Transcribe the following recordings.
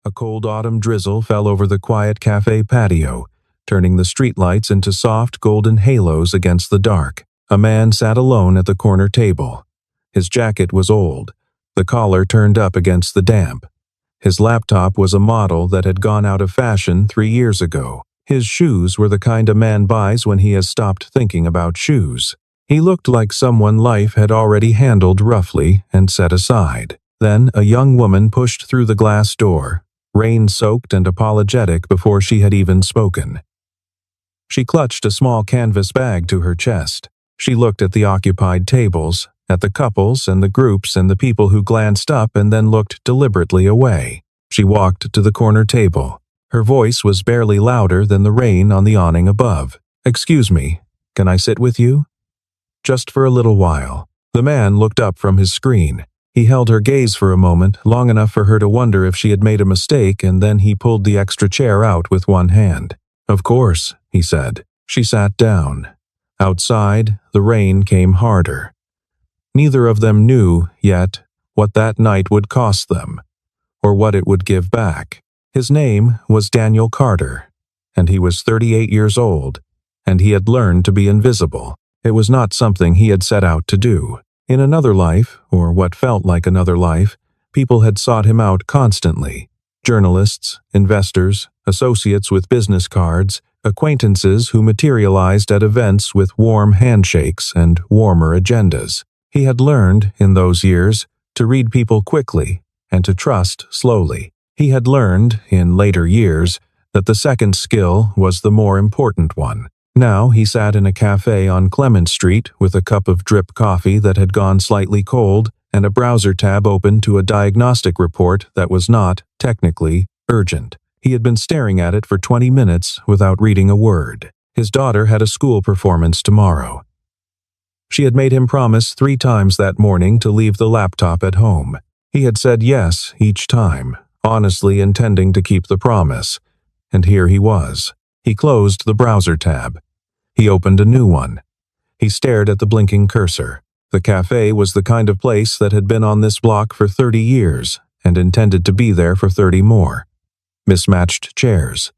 A cold autumn drizzle fell over the quiet cafe patio, turning the streetlights into soft golden halos against the dark. A man sat alone at the corner table. His jacket was old, the collar turned up against the damp. His laptop was a model that had gone out of fashion 3 years ago. His shoes were the kind a man buys when he has stopped thinking about shoes. He looked like someone life had already handled roughly and set aside. Then a young woman pushed through the glass door, rain-soaked and apologetic before she had even spoken. She clutched a small canvas bag to her chest. She looked at the occupied tables, at the couples and the groups and the people who glanced up and then looked deliberately away. She walked to the corner table. Her voice was barely louder than the rain on the awning above. "Excuse me, can I sit with you?" "Just for a little while." The man looked up from his screen. He held her gaze for a moment, long enough for her to wonder if she had made a mistake, and then he pulled the extra chair out with one hand. "Of course," he said. She sat down. Outside, the rain came harder. Neither of them knew, yet, what that night would cost them, or what it would give back. His name was Daniel Carter, and he was 38 years old, and he had learned to be invisible. It was not something he had set out to do. In another life, or what felt like another life, people had sought him out constantly. Journalists, investors, associates with business cards, acquaintances who materialized at events with warm handshakes and warmer agendas. He had learned, in those years, to read people quickly and to trust slowly. He had learned, in later years, that the second skill was the more important one. Now he sat in a cafe on Clement Street with a cup of drip coffee that had gone slightly cold and a browser tab open to a diagnostic report that was not, technically, urgent. He had been staring at it for 20 minutes without reading a word. His daughter had a school performance tomorrow. She had made him promise 3 times that morning to leave the laptop at home. He had said yes each time, honestly intending to keep the promise. And here he was. He closed the browser tab. He opened a new one. He stared at the blinking cursor. The cafe was the kind of place that had been on this block for 30 years and intended to be there for 30 more. Mismatched chairs.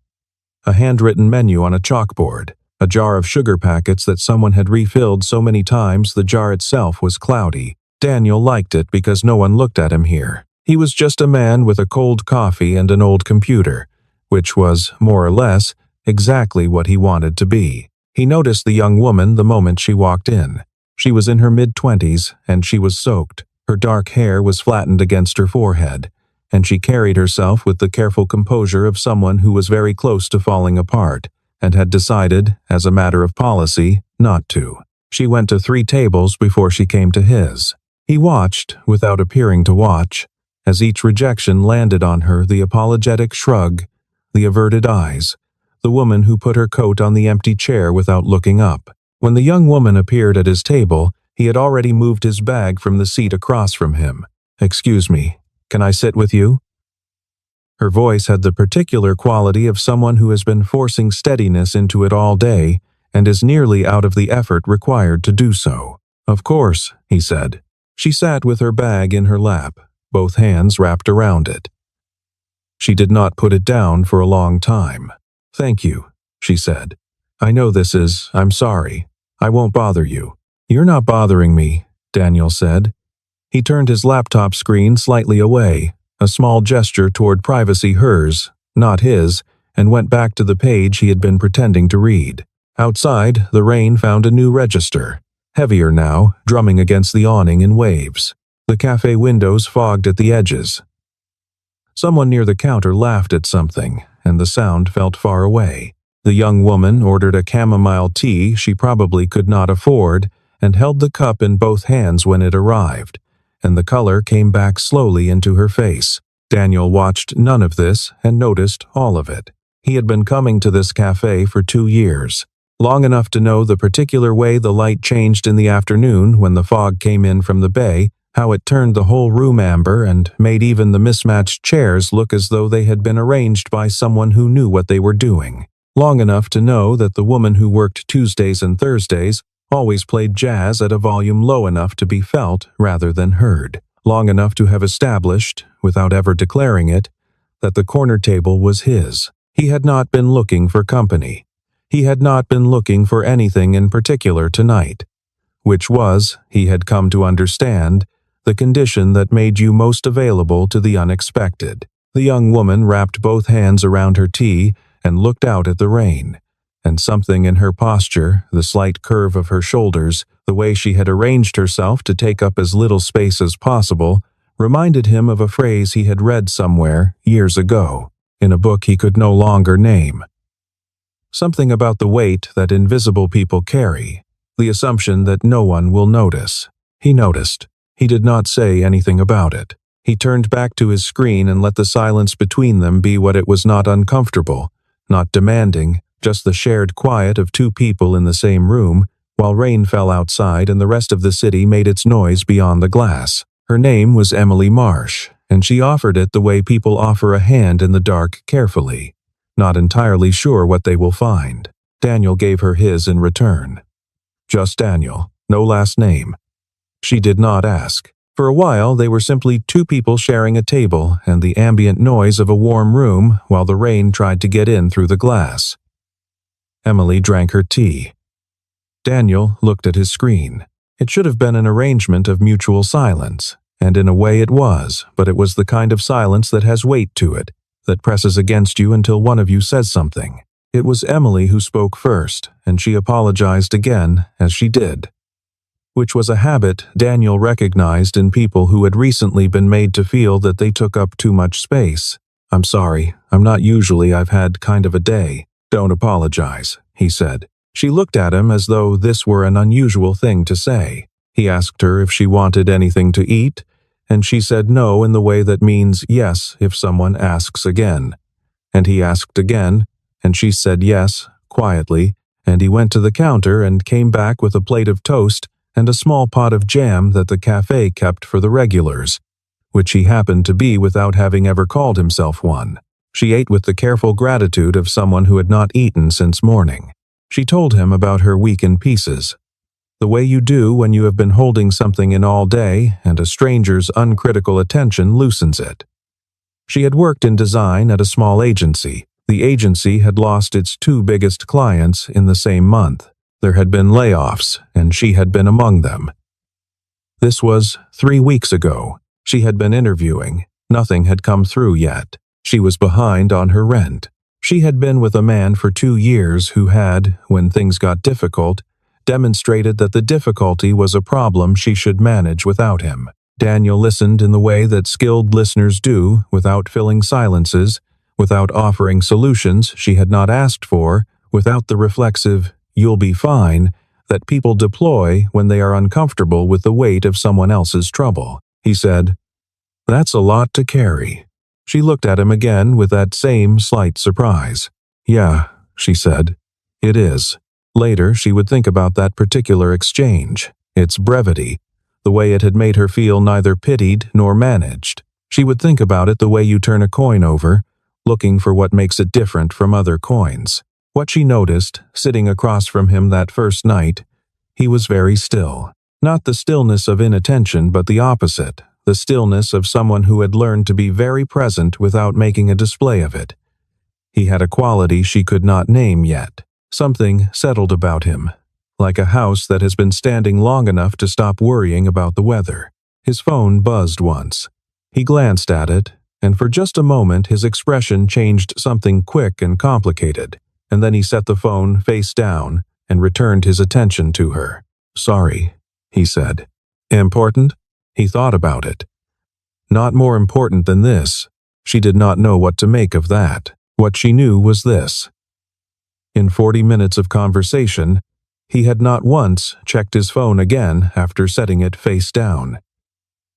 A handwritten menu on a chalkboard. A jar of sugar packets that someone had refilled so many times the jar itself was cloudy. Daniel liked it because no one looked at him here. He was just a man with a cold coffee and an old computer, which was, more or less, exactly what he wanted to be. He noticed the young woman the moment she walked in. She was in her mid-20s, and she was soaked. Her dark hair was flattened against her forehead, and she carried herself with the careful composure of someone who was very close to falling apart, and had decided, as a matter of policy, not to. She went to 3 tables before she came to his. He watched, without appearing to watch, as each rejection landed on her the apologetic shrug, the averted eyes, the woman who put her coat on the empty chair without looking up. When the young woman appeared at his table, he had already moved his bag from the seat across from him. "Excuse me, can I sit with you?" Her voice had the particular quality of someone who has been forcing steadiness into it all day and is nearly out of the effort required to do so. "Of course," he said. She sat with her bag in her lap, both hands wrapped around it. She did not put it down for a long time. "Thank you," she said. "I know this is, I'm sorry. I won't bother you." "You're not bothering me," Daniel said. He turned his laptop screen slightly away, a small gesture toward privacy hers, not his, and went back to the page he had been pretending to read. Outside, the rain found a new register, heavier now, drumming against the awning in waves. The cafe windows fogged at the edges. Someone near the counter laughed at something, and the sound felt far away. The young woman ordered a chamomile tea she probably could not afford and held the cup in both hands when it arrived, and the color came back slowly into her face. Daniel watched none of this and noticed all of it. He had been coming to this cafe for 2 years, long enough to know the particular way the light changed in the afternoon when the fog came in from the bay, how it turned the whole room amber and made even the mismatched chairs look as though they had been arranged by someone who knew what they were doing. Long enough to know that the woman who worked Tuesdays and Thursdays always played jazz at a volume low enough to be felt rather than heard. Long enough to have established, without ever declaring it, that the corner table was his. He had not been looking for company. He had not been looking for anything in particular tonight, which was, he had come to understand, the condition that made you most available to the unexpected. The young woman wrapped both hands around her tea and looked out at the rain, and something in her posture, the slight curve of her shoulders, the way she had arranged herself to take up as little space as possible, reminded him of a phrase he had read somewhere years ago, in a book he could no longer name. Something about the weight that invisible people carry, the assumption that no one will notice. He noticed. He did not say anything about it. He turned back to his screen and let the silence between them be what it was, not uncomfortable, not demanding, just the shared quiet of two people in the same room, while rain fell outside and the rest of the city made its noise beyond the glass. Her name was Emily Marsh, and she offered it the way people offer a hand in the dark, carefully, not entirely sure what they will find. Daniel gave her his in return. Just Daniel, no last name. She did not ask. For a while they were simply two people sharing a table and the ambient noise of a warm room while the rain tried to get in through the glass. Emily drank her tea. Daniel looked at his screen. It should have been an arrangement of mutual silence, and in a way it was, but it was the kind of silence that has weight to it, that presses against you until one of you says something. It was Emily who spoke first, and she apologized again as she did, which was a habit Daniel recognized in people who had recently been made to feel that they took up too much space. "I'm sorry, I'm not usually, I've had kind of a day." "Don't apologize," he said. She looked at him as though this were an unusual thing to say. He asked her if she wanted anything to eat, and she said no in the way that means yes if someone asks again. And he asked again, and she said yes, quietly, and he went to the counter and came back with a plate of toast and a small pot of jam that the cafe kept for the regulars, which he happened to be without having ever called himself one. She ate with the careful gratitude of someone who had not eaten since morning. She told him about her week in pieces, the way you do when you have been holding something in all day and a stranger's uncritical attention loosens it. She had worked in design at a small agency. The agency had lost its two biggest clients in the same month. There had been layoffs, and she had been among them. This was 3 weeks ago. She had been interviewing. Nothing had come through yet. She was behind on her rent. She had been with a man for 2 years who had, when things got difficult, demonstrated that the difficulty was a problem she should manage without him. Daniel listened in the way that skilled listeners do, without filling silences, without offering solutions she had not asked for, without the reflexive, "you'll be fine," that people deploy when they are uncomfortable with the weight of someone else's trouble. He said, "That's a lot to carry." She looked at him again with that same slight surprise. "Yeah," she said, "it is." Later, she would think about that particular exchange, its brevity, the way it had made her feel neither pitied nor managed. She would think about it the way you turn a coin over, looking for what makes it different from other coins. What she noticed, sitting across from him that first night, he was very still. Not the stillness of inattention, but the opposite, the stillness of someone who had learned to be very present without making a display of it. He had a quality she could not name yet. Something settled about him, like a house that has been standing long enough to stop worrying about the weather. His phone buzzed once. He glanced at it, and for just a moment his expression changed something quick and complicated, and then he set the phone face down and returned his attention to her. "Sorry," he said. "Important?" He thought about it. Not more important than this. She did not know what to make of that. What she knew was this. In 40 minutes of conversation, he had not once checked his phone again after setting it face down.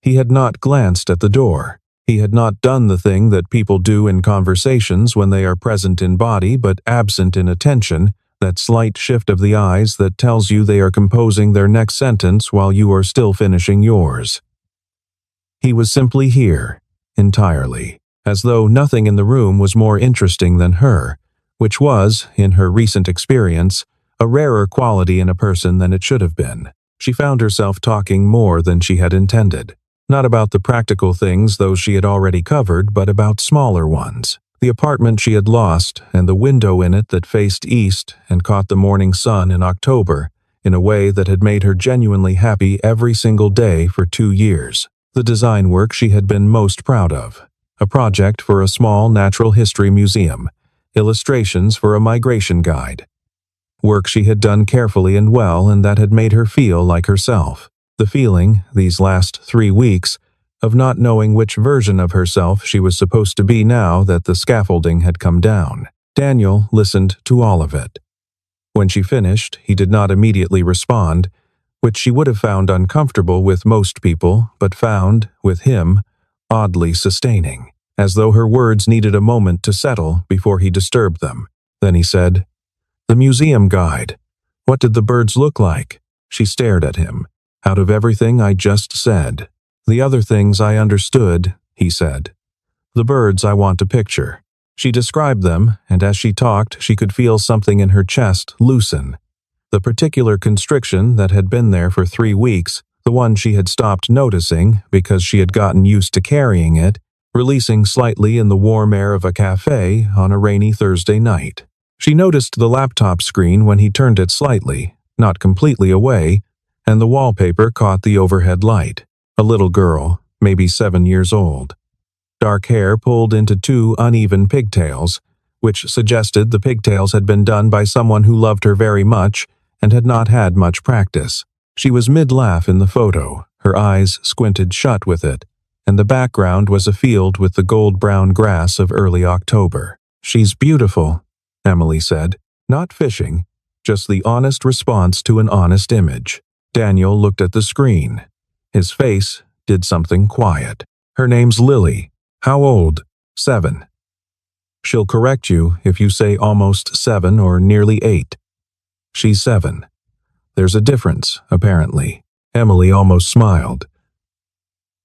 He had not glanced at the door. He had not done the thing that people do in conversations when they are present in body but absent in attention, that slight shift of the eyes that tells you they are composing their next sentence while you are still finishing yours. He was simply here, entirely, as though nothing in the room was more interesting than her, which was, in her recent experience, a rarer quality in a person than it should have been. She found herself talking more than she had intended. Not about the practical things those she had already covered, but about smaller ones. The apartment she had lost and the window in it that faced east and caught the morning sun in October in a way that had made her genuinely happy every single day for 2 years. The design work she had been most proud of. A project for a small natural history museum. Illustrations for a migration guide. Work she had done carefully and well, and that had made her feel like herself. The feeling, these last 3 weeks, of not knowing which version of herself she was supposed to be now that the scaffolding had come down. Daniel listened to all of it. When she finished, he did not immediately respond, which she would have found uncomfortable with most people, but found, with him, oddly sustaining, as though her words needed a moment to settle before he disturbed them. Then he said, "The museum guide. What did the birds look like?" She stared at him. "Out of everything I just said. The other things I understood," he said. "The birds I want to picture." She described them, and as she talked, she could feel something in her chest loosen. The particular constriction that had been there for 3 weeks, the one she had stopped noticing because she had gotten used to carrying it, releasing slightly in the warm air of a cafe on a rainy Thursday night. She noticed the laptop screen when he turned it slightly, not completely away, and the wallpaper caught the overhead light. A little girl, maybe 7 years old. Dark hair pulled into 2 uneven pigtails, which suggested the pigtails had been done by someone who loved her very much and had not had much practice. She was mid-laugh in the photo, her eyes squinted shut with it, and the background was a field with the gold-brown grass of early October. "She's beautiful," Emily said. Not fishing, just the honest response to an honest image. Daniel looked at the screen. His face did something quiet. "Her name's Lily. How old?" 7. "She'll correct you if you say almost 7 or nearly 8. She's 7. There's a difference, apparently." Emily almost smiled.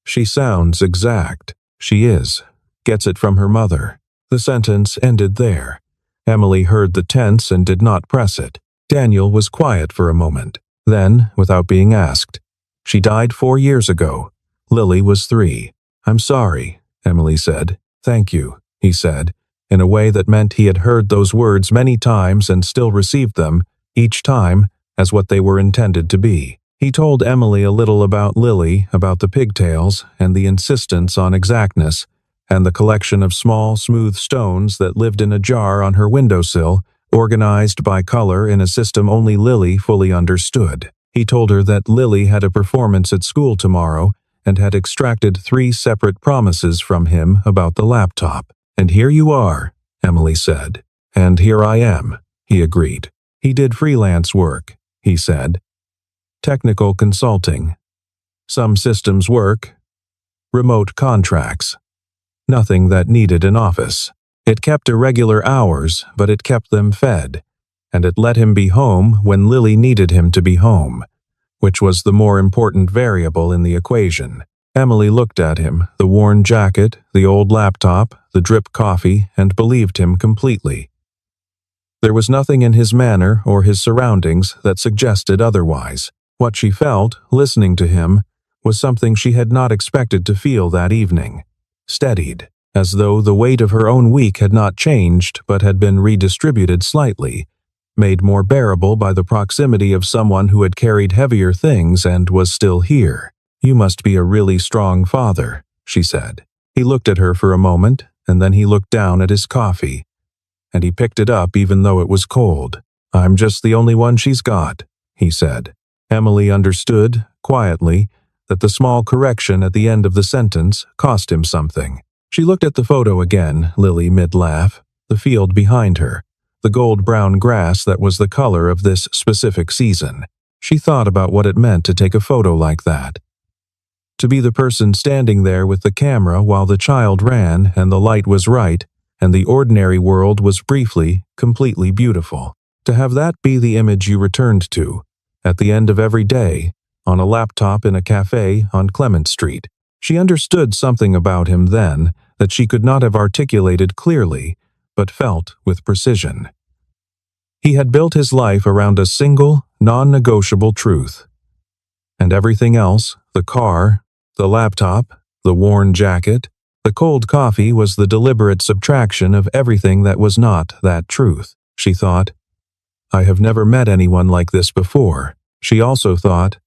"She sounds exact. She is. Gets it from her mother." The sentence ended there. Emily heard the tense and did not press it. Daniel was quiet for a moment. Then, without being asked, "She died 4 years ago. Lily was 3. "I'm sorry," Emily said. "Thank you," he said, in a way that meant he had heard those words many times and still received them, each time, as what they were intended to be. He told Emily a little about Lily, about the pigtails, and the insistence on exactness, and the collection of small, smooth stones that lived in a jar on her windowsill, organized by color in a system only Lily fully understood. He told her that Lily had a performance at school tomorrow, and had extracted 3 separate promises from him about the laptop. "And here you are," Emily said. "And here I am," he agreed. He did freelance work, he said. Technical consulting. Some systems work. Remote contracts. Nothing that needed an office. It kept irregular hours, but it kept them fed. And it let him be home when Lily needed him to be home, which was the more important variable in the equation. Emily looked at him, the worn jacket, the old laptop, the drip coffee, and believed him completely. There was nothing in his manner or his surroundings that suggested otherwise. What she felt, listening to him, was something she had not expected to feel that evening. Steadied, as though the weight of her own week had not changed but had been redistributed slightly, made more bearable by the proximity of someone who had carried heavier things and was still here. "You must be a really strong father," she said. He looked at her for a moment, and then he looked down at his coffee, and he picked it up even though it was cold. "I'm just the only one she's got," he said. Emily understood, quietly, that the small correction at the end of the sentence cost him something. She looked at the photo again, Lily mid-laugh, the field behind her, the gold-brown grass that was the color of this specific season. She thought about what it meant to take a photo like that. To be the person standing there with the camera while the child ran and the light was right, and the ordinary world was briefly, completely beautiful. To have that be the image you returned to, at the end of every day, on a laptop in a cafe on Clement Street. She understood something about him then that she could not have articulated clearly, but felt with precision. He had built his life around a single, non-negotiable truth. And everything else, the car, The laptop, the worn jacket, the cold coffee was the deliberate subtraction of everything that was not that truth. She thought, I have never met anyone like this before. She also thought,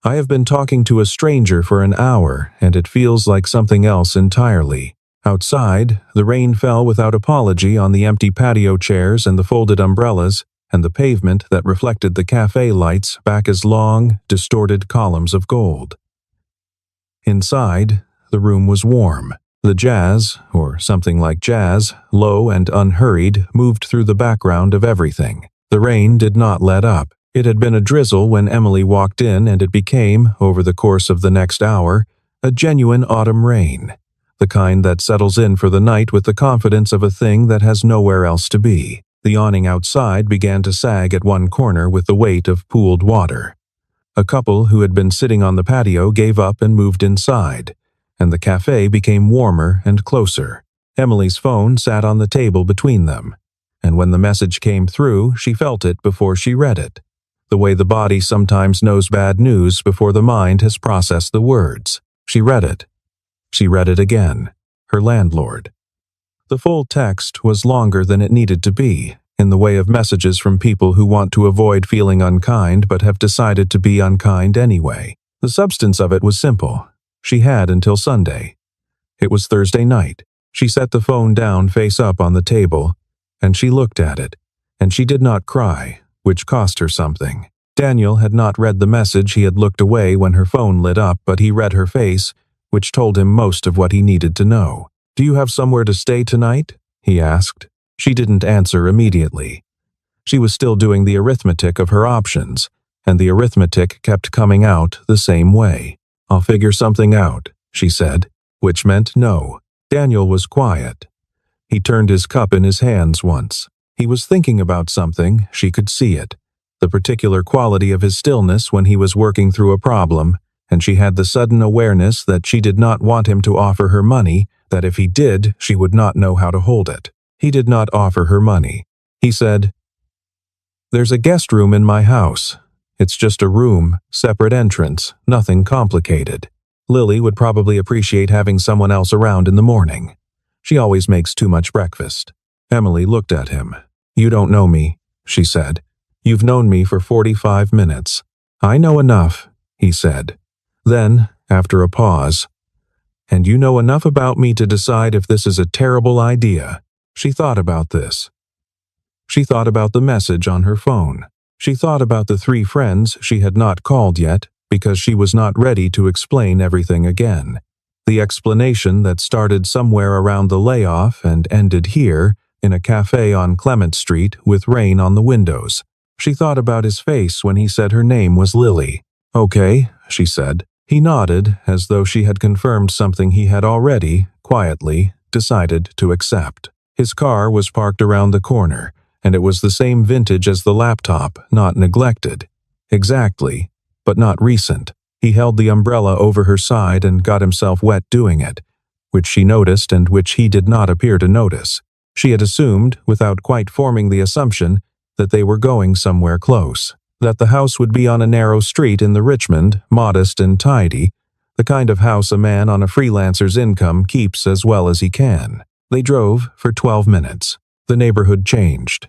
I have been talking to a stranger for an hour, and it feels like something else entirely. Outside, the rain fell without apology on the empty patio chairs and the folded umbrellas, and the pavement that reflected the cafe lights back as long, distorted columns of gold. Inside, the room was warm. The jazz, or something like jazz, low and unhurried, moved through the background of everything. The rain did not let up. It had been a drizzle when Emily walked in, and it became, over the course of the next hour, a genuine autumn rain, the kind that settles in for the night with the confidence of a thing that has nowhere else to be. The awning outside began to sag at one corner with the weight of pooled water. A couple who had been sitting on the patio gave up and moved inside, and the cafe became warmer and closer. Emily's phone sat on the table between them, and when the message came through, she felt it before she read it, the way the body sometimes knows bad news before the mind has processed the words. She read it. She read it again. Her landlord. The full text was longer than it needed to be, in the way of messages from people who want to avoid feeling unkind but have decided to be unkind anyway. The substance of it was simple. She had until Sunday. It was Thursday night. She set the phone down face up on the table, and she looked at it, and she did not cry, which cost her something. Daniel had not read the message. He had looked away when her phone lit up, but he read her face, which told him most of what he needed to know. "Do you have somewhere to stay tonight?" he asked. She didn't answer immediately. She was still doing the arithmetic of her options, and the arithmetic kept coming out the same way. "I'll figure something out," she said, which meant no. Daniel was quiet. He turned his cup in his hands once. He was thinking about something. She could see it. The particular quality of his stillness when he was working through a problem, and she had the sudden awareness that she did not want him to offer her money, that if he did, she would not know how to hold it. He did not offer her money. He said, "There's a guest room in my house. It's just a room, separate entrance, nothing complicated. Lily would probably appreciate having someone else around in the morning. She always makes too much breakfast." Emily looked at him. "You don't know me," she said. "You've known me for 45 minutes. I know enough," he said. Then, after a pause, "And you know enough about me to decide if this is a terrible idea." She thought about this. She thought about the message on her phone. She thought about the 3 friends she had not called yet because she was not ready to explain everything again. The explanation that started somewhere around the layoff and ended here, in a cafe on Clement Street with rain on the windows. She thought about his face when he said her name was Lily. "Okay," she said. He nodded, as though she had confirmed something he had already, quietly, decided to accept. His car was parked around the corner, and it was the same vintage as the laptop, not neglected. Exactly, but not recent. He held the umbrella over her side and got himself wet doing it, which she noticed and which he did not appear to notice. She had assumed, without quite forming the assumption, that they were going somewhere close, that the house would be on a narrow street in the Richmond, modest and tidy, the kind of house a man on a freelancer's income keeps as well as he can. They drove for 12 minutes. The neighborhood changed.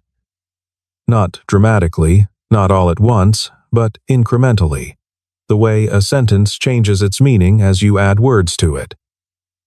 Not dramatically, not all at once, but incrementally. The way a sentence changes its meaning as you add words to it.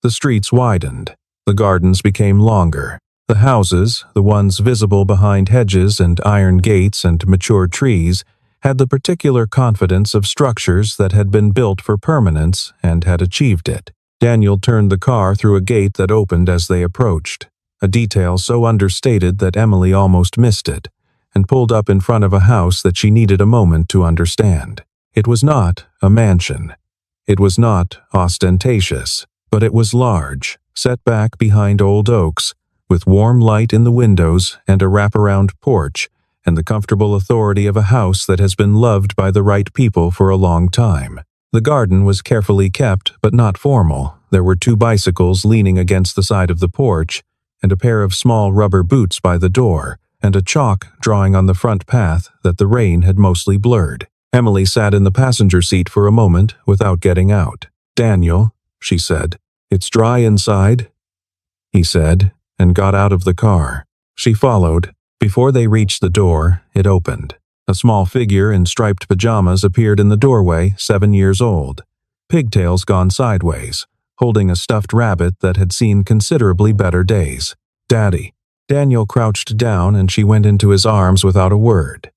The streets widened. The gardens became longer. The houses, the ones visible behind hedges and iron gates and mature trees, had the particular confidence of structures that had been built for permanence and had achieved it. Daniel turned the car through a gate that opened as they approached, a detail so understated that Emily almost missed it, and pulled up in front of a house that she needed a moment to understand. It was not a mansion. It was not ostentatious, but it was large, set back behind old oaks, with warm light in the windows and a wraparound porch, and the comfortable authority of a house that has been loved by the right people for a long time. The garden was carefully kept, but not formal. There were 2 bicycles leaning against the side of the porch, and a pair of small rubber boots by the door, and a chalk drawing on the front path that the rain had mostly blurred. Emily sat in the passenger seat for a moment without getting out. "Daniel," she said. "It's dry inside," he said, and got out of the car. She followed. Before they reached the door, it opened. A small figure in striped pajamas appeared in the doorway, 7 years old, pigtails gone sideways, holding a stuffed rabbit that had seen considerably better days. "Daddy." Daniel crouched down and she went into his arms without a word,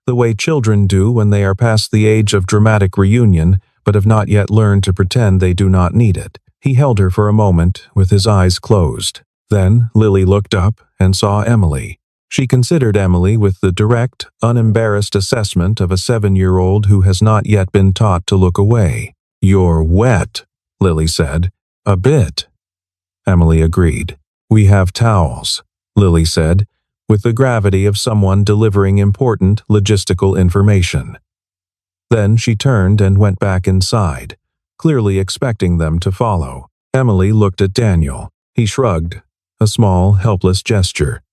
the way children do when they are past the age of dramatic reunion but have not yet learned to pretend they do not need it. He held her for a moment with his eyes closed. Then Lily looked up and saw Emily. She considered Emily with the direct, unembarrassed assessment of a 7-year-old who has not yet been taught to look away. "You're wet," Lily said. "A bit." Emily agreed. "We have towels," Lily said, with the gravity of someone delivering important logistical information. Then she turned and went back inside, clearly expecting them to follow. Emily looked at Daniel. He shrugged, a small, helpless gesture.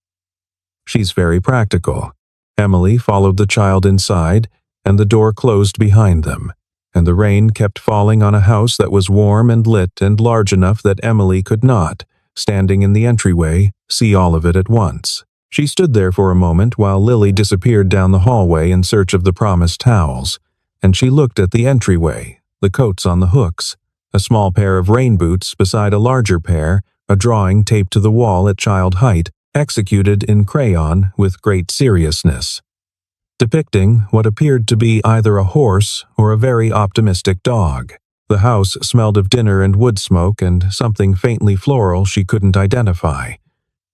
"She's very practical." Emily followed the child inside, and the door closed behind them, and the rain kept falling on a house that was warm and lit and large enough that Emily could not, standing in the entryway, see all of it at once. She stood there for a moment while Lily disappeared down the hallway in search of the promised towels, and she looked at the entryway, the coats on the hooks, a small pair of rain boots beside a larger pair, a drawing taped to the wall at child height, executed in crayon with great seriousness, depicting what appeared to be either a horse or a very optimistic dog. The house smelled of dinner and wood smoke and something faintly floral she couldn't identify,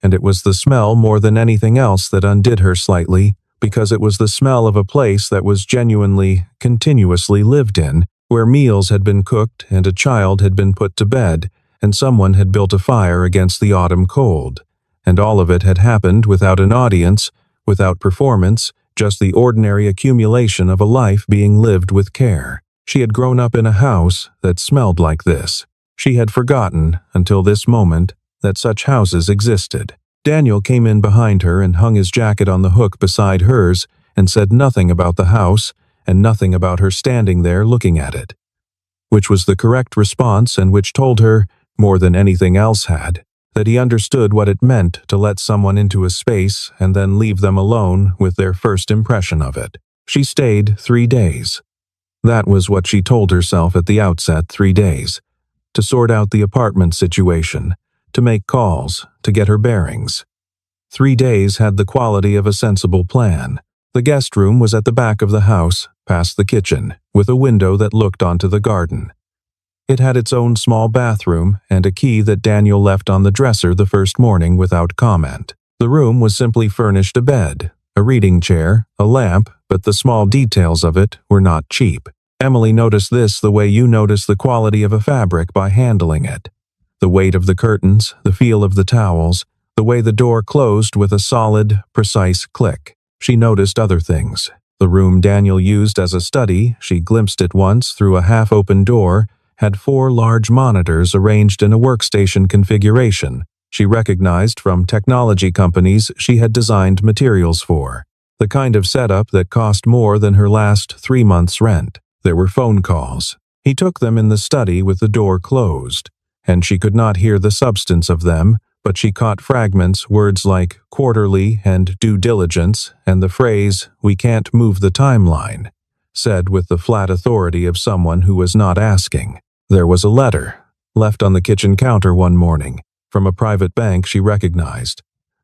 and it was the smell more than anything else that undid her slightly, because it was the smell of a place that was genuinely, continuously lived in, where meals had been cooked and a child had been put to bed, and someone had built a fire against the autumn cold. And all of it had happened without an audience, without performance, just the ordinary accumulation of a life being lived with care. She had grown up in a house that smelled like this. She had forgotten, until this moment, that such houses existed. Daniel came in behind her and hung his jacket on the hook beside hers and said nothing about the house and nothing about her standing there looking at it, which was the correct response and which told her, more than anything else had, that he understood what it meant to let someone into a space and then leave them alone with their first impression of it. She stayed 3 days. That was what she told herself at the outset, 3 days. To sort out the apartment situation, to make calls, to get her bearings. 3 days had the quality of a sensible plan. The guest room was at the back of the house, past the kitchen, with a window that looked onto the garden. It had its own small bathroom and a key that Daniel left on the dresser the first morning without comment. The room was simply furnished a bed, a reading chair, a lamp, but the small details of it were not cheap. Emily noticed this the way you notice the quality of a fabric by handling it. The weight of the curtains, the feel of the towels, the way the door closed with a solid, precise click. She noticed other things. The room Daniel used as a study, she glimpsed it once through a half-open door, had 4 large monitors arranged in a workstation configuration she recognized from technology companies she had designed materials for, the kind of setup that cost more than her last 3 months' rent. There were phone calls. He took them in the study with the door closed, and she could not hear the substance of them, but she caught fragments, words like quarterly and due diligence, and the phrase, "we can't move the timeline," said with the flat authority of someone who was not asking. There was a letter, left on the kitchen counter one morning, from a private bank she recognized.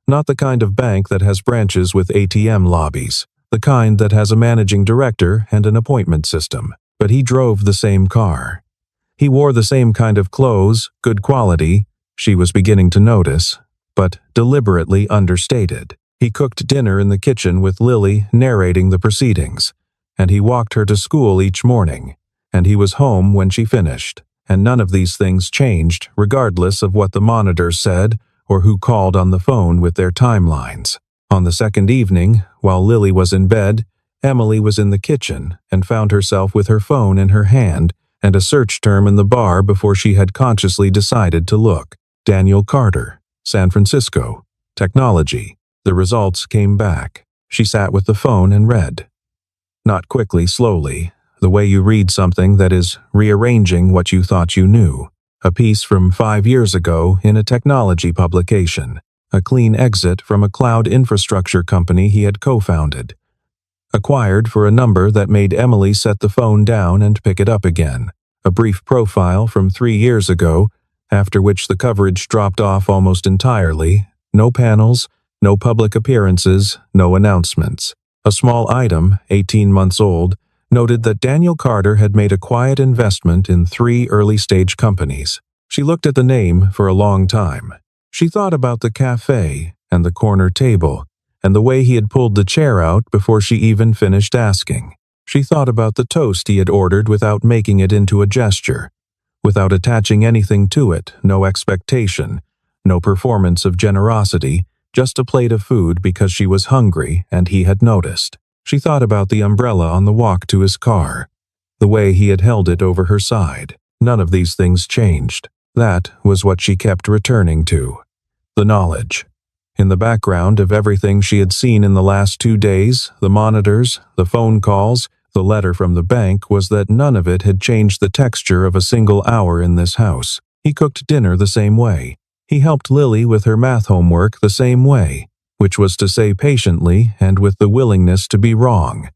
Not the kind of bank that has branches with ATM lobbies, the kind that has a managing director and an appointment system. But he drove the same car. He wore the same kind of clothes, good quality, she was beginning to notice, but deliberately understated. He cooked dinner in the kitchen with Lily narrating the proceedings, and he walked her to school each morning, and he was home when she finished, and none of these things changed regardless of what the monitors said or who called on the phone with their timelines. On the second evening, while Lily was in bed, Emily was in the kitchen and found herself with her phone in her hand and a search term in the bar before she had consciously decided to look. Daniel Carter, San Francisco, technology. The results came back. She sat with the phone and read. Not quickly, slowly. the way you read something that is rearranging what you thought you knew. A piece from 5 years ago in a technology publication. A clean exit from a cloud infrastructure company he had co-founded. Acquired for a number that made Emily set the phone down and pick it up again. A brief profile from 3 years ago, after which the coverage dropped off almost entirely. No panels, no public appearances, no announcements. A small item, 18 months old, noted that Daniel Carter had made a quiet investment in 3 early-stage companies. She looked at the name for a long time. She thought about the cafe and the corner table, and the way he had pulled the chair out before she even finished asking. She thought about the toast he had ordered without making it into a gesture, without attaching anything to it, no expectation, no performance of generosity, just a plate of food because she was hungry and he had noticed. She thought about the umbrella on the walk to his car, the way he had held it over her side. None of these things changed. That was what she kept returning to. The knowledge. In the background of everything she had seen in the last 2 days, the monitors, the phone calls, the letter from the bank, was that none of it had changed the texture of a single hour in this house. He cooked dinner the same way. He helped Lily with her math homework the same way, which was to say patiently and with the willingness to be wrong.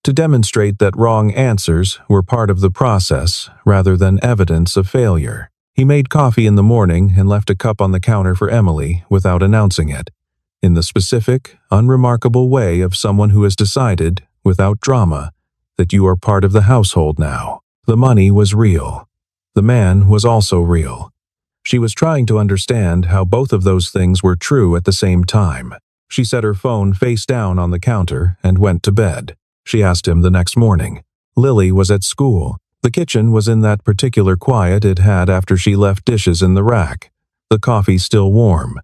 To demonstrate that wrong answers were part of the process rather than evidence of failure. He made coffee in the morning and left a cup on the counter for Emily without announcing it, in the specific, unremarkable way of someone who has decided, without drama, that you are part of the household now. The money was real. The man was also real. She was trying to understand how both of those things were true at the same time. She set her phone face down on the counter and went to bed. She asked him the next morning. Lily was at school. The kitchen was in that particular quiet it had after she left dishes in the rack. The coffee still warm.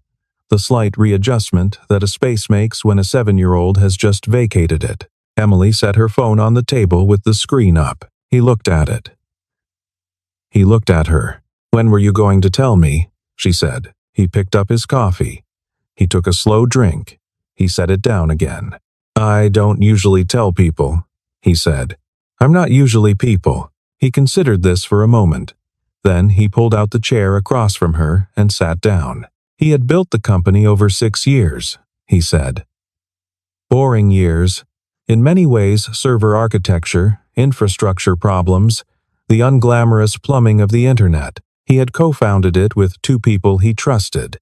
The slight readjustment that a space makes when a 7-year-old has just vacated it. Emily set her phone on the table with the screen up. He looked at it. He looked at her. "When were you going to tell me?" she said. He picked up his coffee. He took a slow drink. He set it down again. "I don't usually tell people," he said. "I'm not usually people." He considered this for a moment. Then he pulled out the chair across from her and sat down. He had built the company over 6 years, he said. Boring years. In many ways, server architecture, infrastructure problems, the unglamorous plumbing of the internet. He had co-founded it with 2 people he trusted,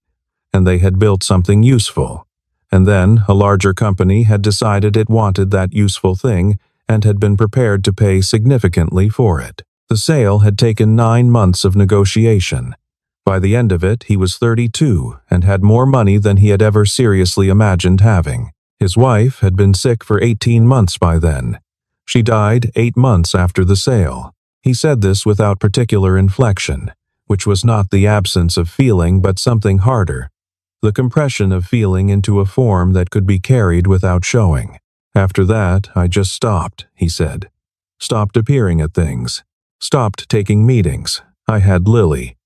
and they had built something useful. And then a larger company had decided it wanted that useful thing and had been prepared to pay significantly for it. The sale had taken 9 months of negotiation. By the end of it, he was 32 and had more money than he had ever seriously imagined having. His wife had been sick for 18 months by then. She died 8 months after the sale. He said this without particular inflection, which was not the absence of feeling but something harder, the compression of feeling into a form that could be carried without showing. "After that, I just stopped," he said. "Stopped appearing at things. Stopped taking meetings. I had Lily.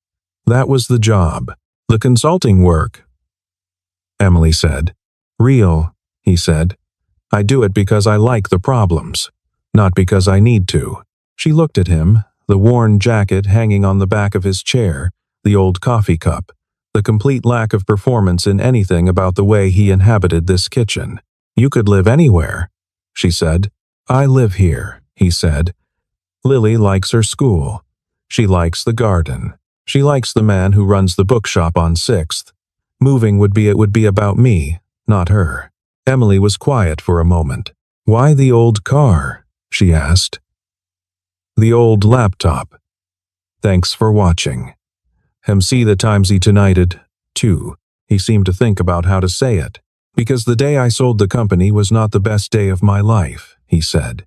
That was the job. The consulting work," Emily said. "Real," he said. "I do it because I like the problems, not because I need to." She looked at him, the worn jacket hanging on the back of his chair, the old coffee cup, the complete lack of performance in anything about the way he inhabited this kitchen. "You could live anywhere," she said. "I live here," he said. "Lily likes her school. She likes the garden. She likes the man who runs the bookshop on 6th. Moving would be about me, not her." Emily was quiet for a moment. "Why the old car?" she asked. "The old laptop. Thanks for watching. See the timesy tonighted, too." He seemed to think about how to say it. "Because the day I sold the company was not the best day of my life," he said.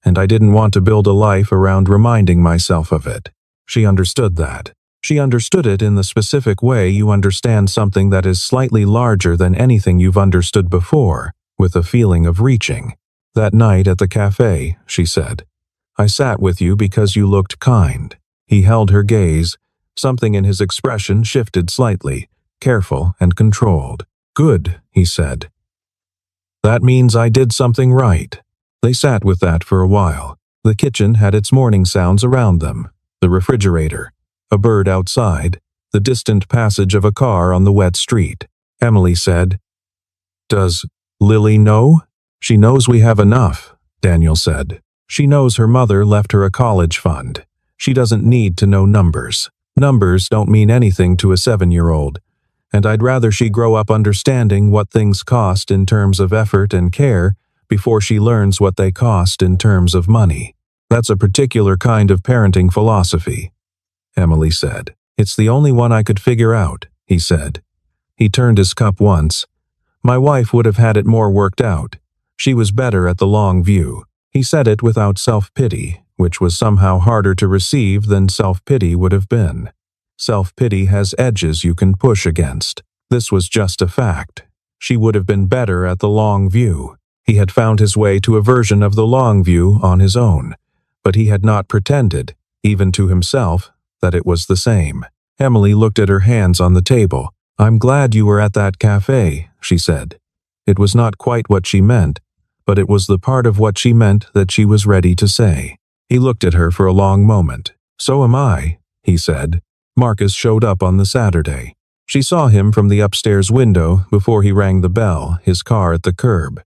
"And I didn't want to build a life around reminding myself of it." She understood that. She understood it in the specific way you understand something that is slightly larger than anything you've understood before, with a feeling of reaching. "That night at the cafe," she said, "I sat with you because you looked kind." He held her gaze. Something in his expression shifted slightly, careful and controlled. "Good," he said. "That means I did something right." They sat with that for a while. The kitchen had its morning sounds around them: the refrigerator, a bird outside, the distant passage of a car on the wet street. Emily said, "Does Lily know?" "She knows we have enough," Daniel said. "She knows her mother left her a college fund. She doesn't need to know numbers. Numbers don't mean anything to a 7-year-old, and I'd rather she grow up understanding what things cost in terms of effort and care before she learns what they cost in terms of money." "That's a particular kind of parenting philosophy," Emily said. "It's the only one I could figure out," he said. He turned his cup once. "My wife would have had it more worked out. She was better at the long view." He said it without self-pity, which was somehow harder to receive than self-pity would have been. Self-pity has edges you can push against. This was just a fact. She would have been better at the long view. He had found his way to a version of the long view on his own, but he had not pretended, even to himself, that it was the same. Emily looked at her hands on the table. "I'm glad you were at that cafe," she said. It was not quite what she meant, but it was the part of what she meant that she was ready to say. He looked at her for a long moment. "So am I," he said. Marcus showed up on the Saturday. She saw him from the upstairs window before he rang the bell, his car at the curb.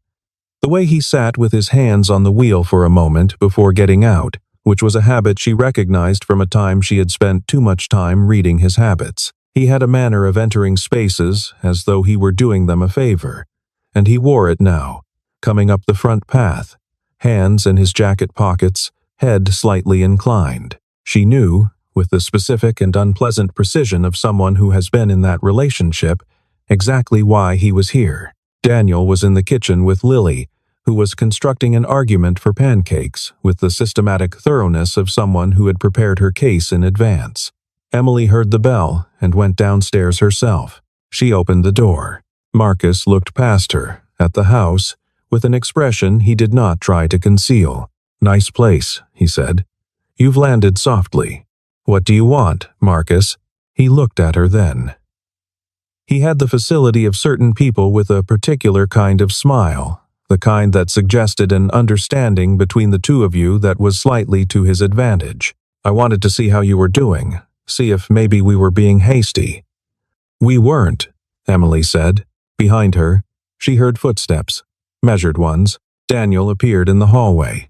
The way he sat with his hands on the wheel for a moment before getting out, which was a habit she recognized from a time she had spent too much time reading his habits. He had a manner of entering spaces as though he were doing them a favor, and he wore it now, coming up the front path, hands in his jacket pockets, head slightly inclined. She knew, with the specific and unpleasant precision of someone who has been in that relationship, exactly why he was here. Daniel was in the kitchen with Lily, who was constructing an argument for pancakes with the systematic thoroughness of someone who had prepared her case in advance. Emily heard the bell and went downstairs herself. She opened the door. Marcus looked past her, at the house, with an expression he did not try to conceal. "Nice place," he said. "You've landed softly." "What do you want, Marcus?" He looked at her then. He had the facility of certain people with a particular kind of smile, the kind that suggested an understanding between the two of you that was slightly to his advantage. "I wanted to see how you were doing, see if maybe we were being hasty." "We weren't," Emily said. Behind her, she heard footsteps, measured ones. Daniel appeared in the hallway.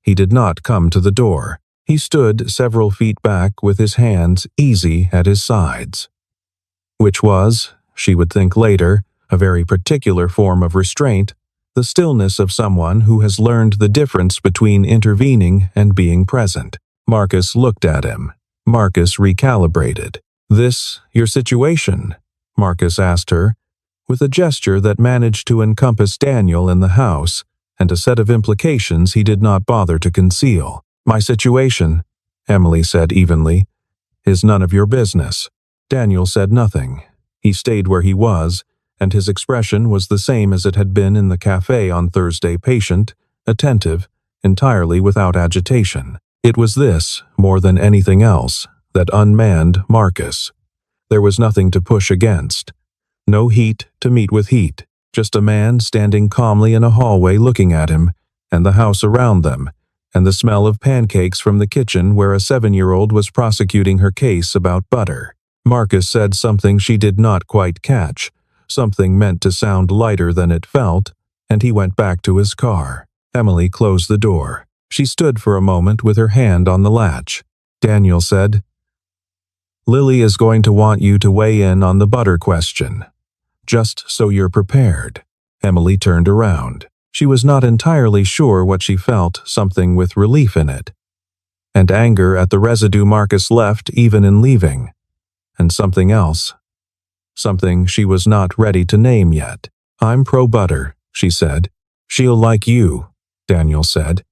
He did not come to the door. He stood several feet back with his hands easy at his sides. Which was, she would think later, a very particular form of restraint, the stillness of someone who has learned the difference between intervening and being present. Marcus looked at him. Marcus recalibrated. "This your situation?" Marcus asked her, with a gesture that managed to encompass Daniel in the house, and a set of implications he did not bother to conceal. "My situation," Emily said evenly, "is none of your business." Daniel said nothing. He stayed where he was, and his expression was the same as it had been in the cafe on Thursday: patient, attentive, entirely without agitation. It was this, more than anything else, that unmanned Marcus. There was nothing to push against. No heat to meet with heat. Just a man standing calmly in a hallway looking at him, and the house around them, and the smell of pancakes from the kitchen where a 7-year-old was prosecuting her case about butter. Marcus said something she did not quite catch, something meant to sound lighter than it felt, and he went back to his car. Emily closed the door. She stood for a moment with her hand on the latch. Daniel said, "Lily is going to want you to weigh in on the butter question. Just so you're prepared." Emily turned around. She was not entirely sure what she felt, something with relief in it, and anger at the residue Marcus left even in leaving, and something else. Something she was not ready to name yet. "I'm pro-butter," she said. "She'll like you," Daniel said.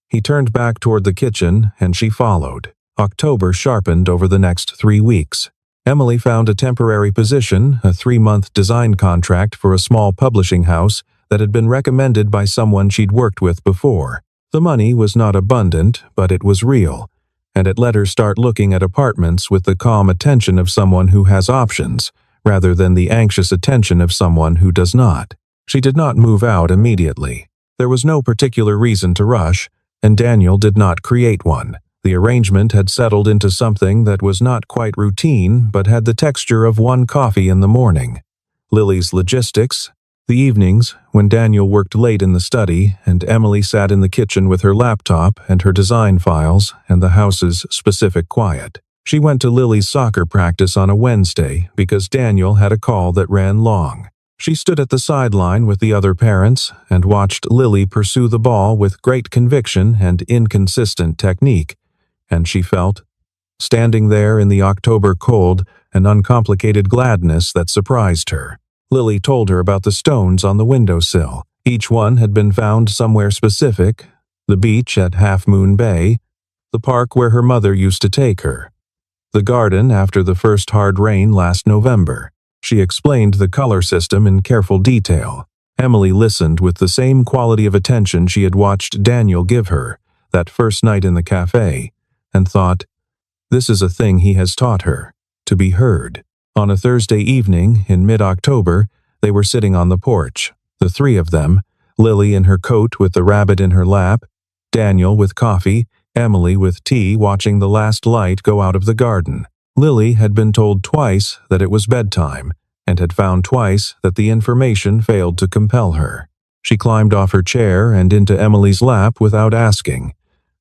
He turned back toward the kitchen, and she followed. October sharpened over the next 3 weeks. Emily found a temporary position, a 3-month design contract for a small publishing house that had been recommended by someone she'd worked with before. The money was not abundant, but it was real, and it let her start looking at apartments with the calm attention of someone who has options, rather than the anxious attention of someone who does not. She did not move out immediately. There was no particular reason to rush, and Daniel did not create one. The arrangement had settled into something that was not quite routine but had the texture of one coffee in the morning. Lily's logistics. The evenings, when Daniel worked late in the study and Emily sat in the kitchen with her laptop and her design files and the house's specific quiet. She went to Lily's soccer practice on a Wednesday because Daniel had a call that ran long. She stood at the sideline with the other parents and watched Lily pursue the ball with great conviction and inconsistent technique, and she felt, standing there in the October cold, an uncomplicated gladness that surprised her. Lily told her about the stones on the windowsill. Each one had been found somewhere specific: the beach at Half Moon Bay, the park where her mother used to take her, the garden after the first hard rain last November. She explained the color system in careful detail. Emily listened with the same quality of attention she had watched Daniel give her that first night in the cafe, and thought, this is a thing he has taught her, to be heard. On a Thursday evening in mid-October, they were sitting on the porch, the three of them, Lily in her coat with the rabbit in her lap, Daniel with coffee, Emily with tea, watching the last light go out of the garden. Lily had been told twice that it was bedtime, and had found twice that the information failed to compel her. She climbed off her chair and into Emily's lap without asking,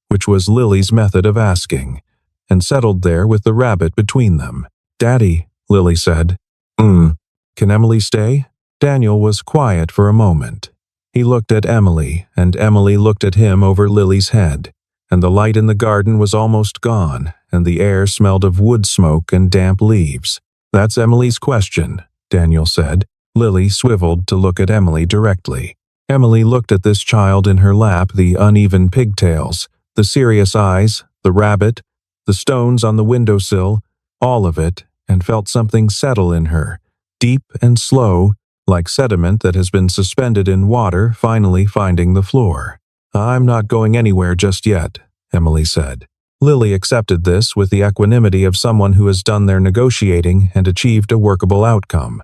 which was Lily's method of asking, and settled there with the rabbit between them. "Daddy," Lily said. Can Emily stay?" Daniel was quiet for a moment. He looked at Emily, and Emily looked at him over Lily's head, and the light in the garden was almost gone, and the air smelled of wood smoke and damp leaves. "That's Emily's question," Daniel said. Lily swiveled to look at Emily directly. Emily looked at this child in her lap, the uneven pigtails, the serious eyes, the rabbit, the stones on the windowsill, all of it, and felt something settle in her, deep and slow, like sediment that has been suspended in water finally finding the floor. "I'm not going anywhere just yet," Emily said. Lily accepted this with the equanimity of someone who has done their negotiating and achieved a workable outcome.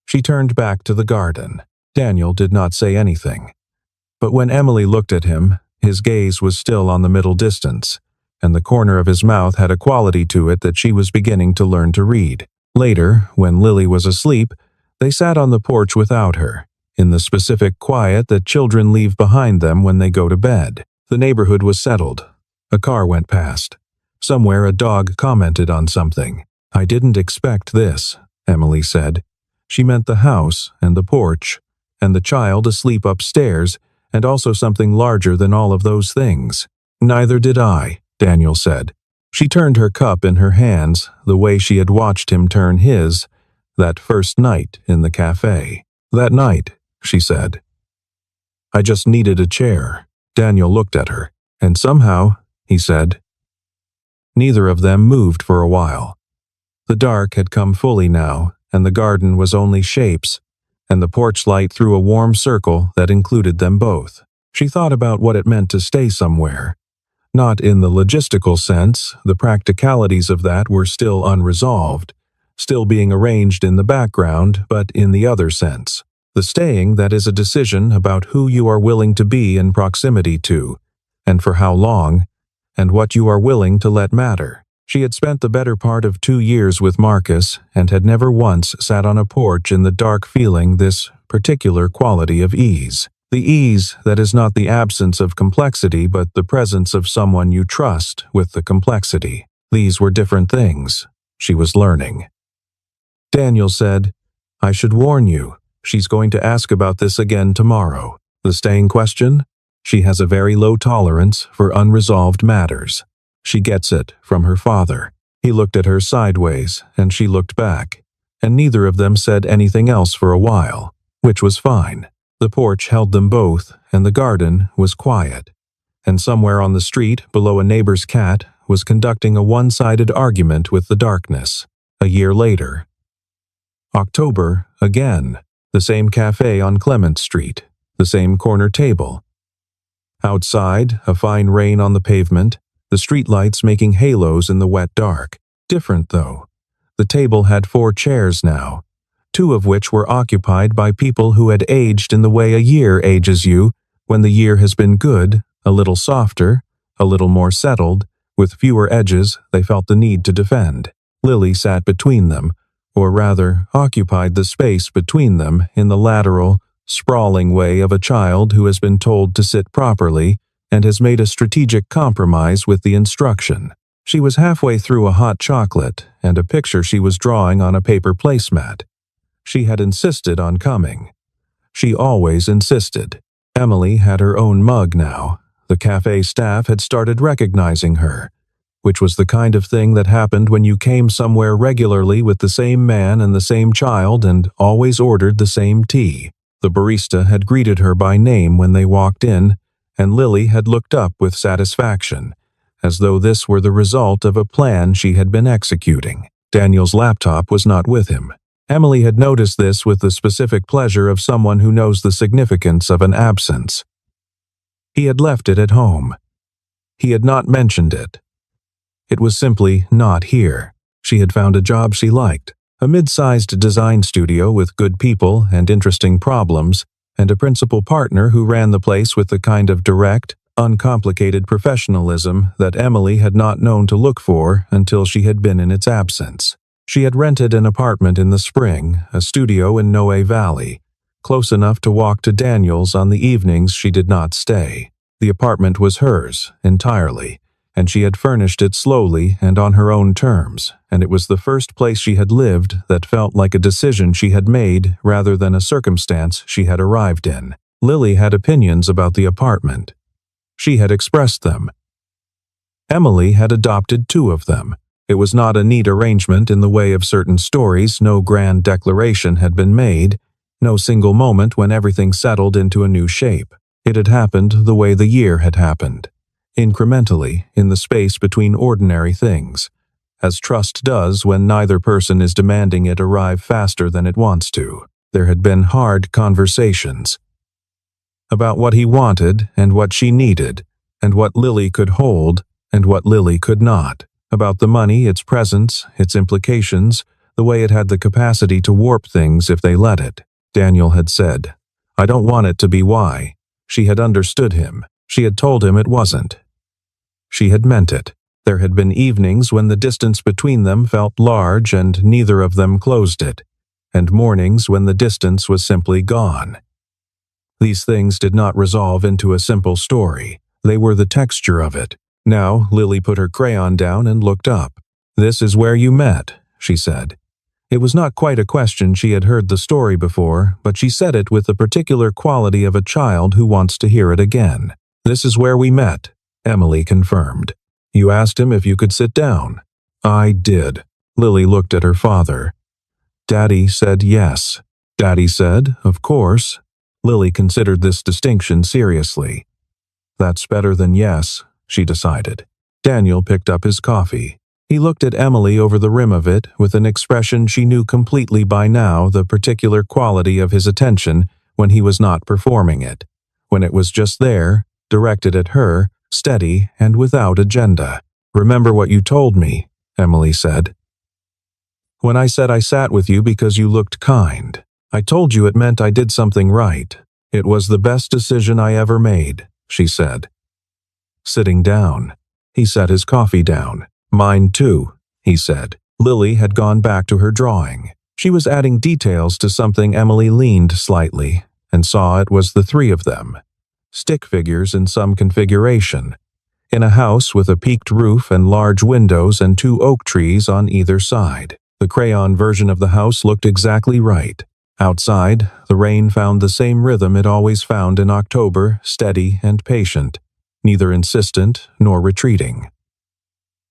She turned back to the garden. Daniel did not say anything. But when Emily looked at him, his gaze was still on the middle distance, and the corner of his mouth had a quality to it that she was beginning to learn to read. Later, when Lily was asleep, they sat on the porch without her, in the specific quiet that children leave behind them when they go to bed. The neighborhood was settled. A car went past. Somewhere a dog commented on something. "I didn't expect this," Emily said. She meant the house and the porch, and the child asleep upstairs, and also something larger than all of those things. "Neither did I," Daniel said. She turned her cup in her hands the way she had watched him turn his that first night in the cafe. "That night," she said, "I just needed a chair." Daniel looked at her, and somehow, he said. Neither of them moved for a while. The dark had come fully now, and the garden was only shapes, and the porch light threw a warm circle that included them both. She thought about what it meant to stay somewhere. Not in the logistical sense, the practicalities of that were still unresolved, still being arranged in the background, but in the other sense. The staying that is a decision about who you are willing to be in proximity to, and for how long, and what you are willing to let matter. She had spent the better part of 2 years with Marcus and had never once sat on a porch in the dark feeling this particular quality of ease. The ease that is not the absence of complexity but the presence of someone you trust with the complexity. These were different things. She was learning. Daniel said, "I should warn you, she's going to ask about this again tomorrow. The staying question? She has a very low tolerance for unresolved matters. She gets it from her father." He looked at her sideways, and she looked back, and neither of them said anything else for a while, which was fine. The porch held them both, and the garden was quiet. And somewhere on the street, below a neighbor's cat, was conducting a one-sided argument with the darkness. A year later. October, again. The same cafe on Clement Street. The same corner table. Outside, a fine rain on the pavement, the streetlights making halos in the wet dark. Different, though. The table had 4 chairs now, 2 of which were occupied by people who had aged in the way a year ages you when the year has been good A little softer, a little more settled, with fewer edges they felt the need to defend. Lily sat between them, or rather occupied the space between them in the lateral, sprawling way of a child who has been told to sit properly and has made a strategic compromise with the instruction. She was halfway through a hot chocolate and a picture she was drawing on a paper placemat. She had insisted on coming. She always insisted. Emily had her own mug now. The cafe staff had started recognizing her, which was the kind of thing that happened when you came somewhere regularly with the same man and the same child and always ordered the same tea. The barista had greeted her by name when they walked in, and Lily had looked up with satisfaction, as though this were the result of a plan she had been executing. Daniel's laptop was not with him. Emily had noticed this with the specific pleasure of someone who knows the significance of an absence. He had left it at home. He had not mentioned it. It was simply not here. She had found a job she liked, a mid-sized design studio with good people and interesting problems, and a principal partner who ran the place with the kind of direct, uncomplicated professionalism that Emily had not known to look for until she had been in its absence. She had rented an apartment in the spring, a studio in Noe Valley, close enough to walk to Daniel's on the evenings she did not stay. The apartment was hers, entirely, and she had furnished it slowly and on her own terms, and it was the first place she had lived that felt like a decision she had made rather than a circumstance she had arrived in. Lily had opinions about the apartment. She had expressed them. Emily had adopted two of them. It was not a neat arrangement in the way of certain stories. No grand declaration had been made, no single moment when everything settled into a new shape. It had happened the way the year had happened, incrementally in the space between ordinary things, as trust does when neither person is demanding it arrive faster than it wants to. There had been hard conversations about what he wanted and what she needed, and what Lily could hold and what Lily could not. About the money, its presence, its implications, the way it had the capacity to warp things if they let it. Daniel had said, "I don't want it to be why." She had understood him. She had told him it wasn't. She had meant it. There had been evenings when the distance between them felt large and neither of them closed it, and mornings when the distance was simply gone. These things did not resolve into a simple story. They were the texture of it. Now, Lily put her crayon down and looked up. "This is where you met," she said. It was not quite a question. She had heard the story before, but she said it with the particular quality of a child who wants to hear it again. "This is where we met," Emily confirmed. "You asked him if you could sit down." "I did." Lily looked at her father. "Daddy said yes." "Daddy said, of course." Lily considered this distinction seriously. "That's better than yes," she decided. Daniel picked up his coffee. He looked at Emily over the rim of it with an expression she knew completely by now, the particular quality of his attention when he was not performing it, when it was just there, directed at her, steady and without agenda. "Remember what you told me," Emily said. "When I said I sat with you because you looked kind. I told you it meant I did something right. It was the best decision I ever made," she said. Sitting down. He set his coffee down. "Mine too," he said. Lily had gone back to her drawing. She was adding details to something. Emily leaned slightly and saw it was the three of them. Stick figures in some configuration. In a house with a peaked roof and large windows and two oak trees on either side. The crayon version of the house looked exactly right. Outside, the rain found the same rhythm it always found in October, steady and patient, neither insistent nor retreating.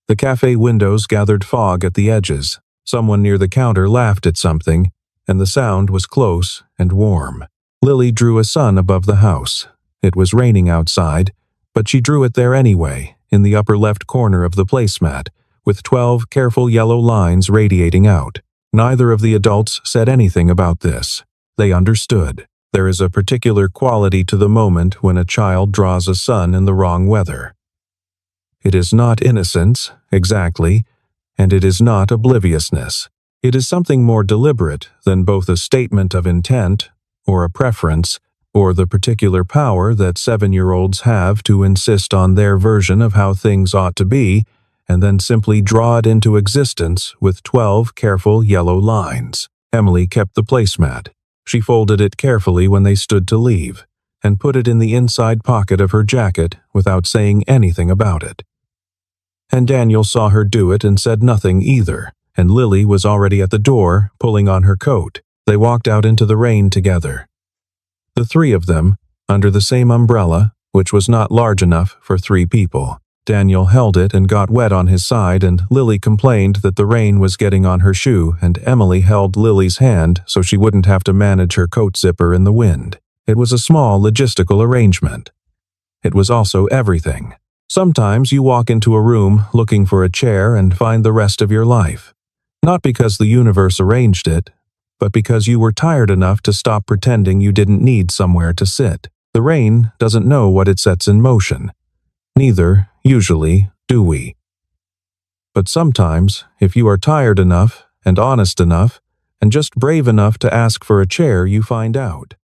The cafe windows gathered fog at the edges. Someone near the counter laughed at something, and the sound was close and warm. Lily drew a sun above the house. It was raining outside, but she drew it there anyway, in the upper left corner of the placemat, with 12 careful yellow lines radiating out. Neither of the adults said anything about this. They understood. There is a particular quality to the moment when a child draws a sun in the wrong weather. It is not innocence, exactly, and it is not obliviousness. It is something more deliberate than both a statement of intent, or a preference, or the particular power that 7-year-olds have to insist on their version of how things ought to be, and then simply draw it into existence with 12 careful yellow lines. Emily kept the placemat. She folded it carefully when they stood to leave, and put it in the inside pocket of her jacket without saying anything about it. And Daniel saw her do it and said nothing either, and Lily was already at the door, pulling on her coat. They walked out into the rain together. The three of them, under the same umbrella, which was not large enough for 3 people. Daniel held it and got wet on his side, and Lily complained that the rain was getting on her shoe, and Emily held Lily's hand so she wouldn't have to manage her coat zipper in the wind. It was a small logistical arrangement. It was also everything. Sometimes you walk into a room looking for a chair and find the rest of your life. Not because the universe arranged it, but because you were tired enough to stop pretending you didn't need somewhere to sit. The rain doesn't know what it sets in motion. Neither, usually, do we. But sometimes, if you are tired enough, and honest enough, and just brave enough to ask for a chair, you find out.